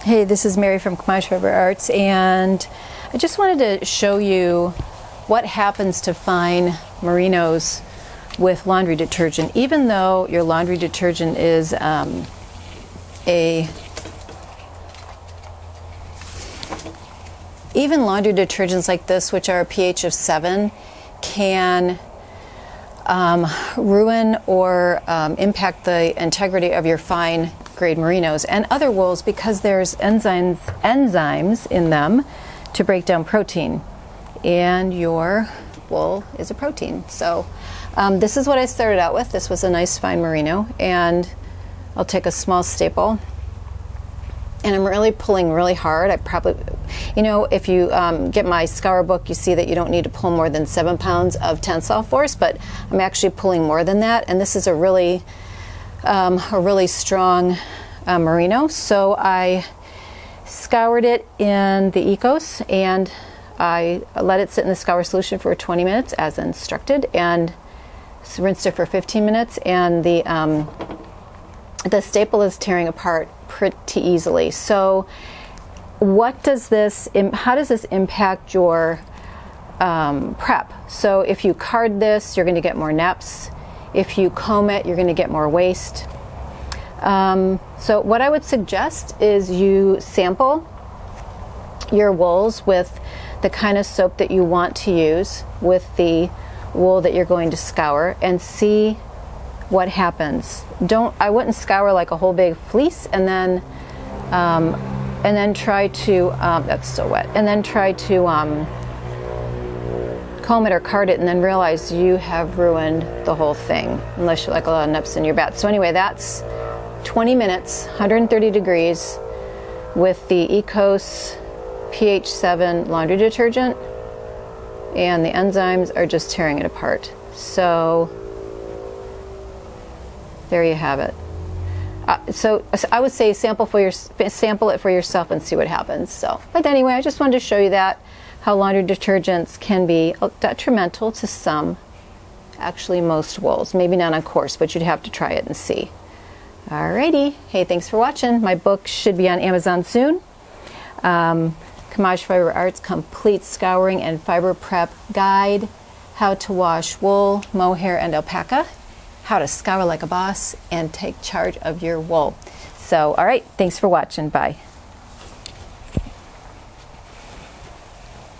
Hey, this is Mary from Camaj Fiber Arts, and I just wanted to show you what happens to fine merinos with laundry detergent. Even though your laundry detergent is even laundry detergents like this, which are a pH of 7, can ruin or impact the integrity of your fine grade merinos and other wools, because there's enzymes in them to break down protein, and your wool is a protein. So this is what I started out with. This was a nice fine merino, and I'll take a small staple, and I'm really pulling really hard. I probably, if you get my Scour book, you see that you don't need to pull more than 7 pounds of tensile force, but I'm actually pulling more than that, and this is a really strong merino. So I scoured it in the Ecos, and I let it sit in the Scour solution for 20 minutes as instructed, and rinsed it for 15 minutes, and the staple is tearing apart pretty easily. So how does this impact your prep? So if you card this, you're going to get more neps. If you comb it, you're going to get more waste. So what I would suggest is you sample your wools with the kind of soap that you want to use with the wool that you're going to scour, and see what happens. I wouldn't scour like a whole big fleece and then try to that's still wet, and then try to comb it or card it, and then realize you have ruined the whole thing, unless you like a lot of neps in your bath. So anyway, that's 20 minutes, 130 degrees with the Ecos pH 7 laundry detergent, and the enzymes are just tearing it apart. So there you have it. So I would say sample it for yourself and see what happens. So, but anyway, I just wanted to show you that, how laundry detergents can be detrimental to some, actually most wools. Maybe not on course, but you'd have to try it and see. Alrighty. Hey, thanks for watching. My book should be on Amazon soon. Camaj Fiber Arts Complete Scouring and Fiber Prep Guide. How to wash wool, mohair, and alpaca. How to scour like a boss and take charge of your wool. So, all right. Thanks for watching. Bye.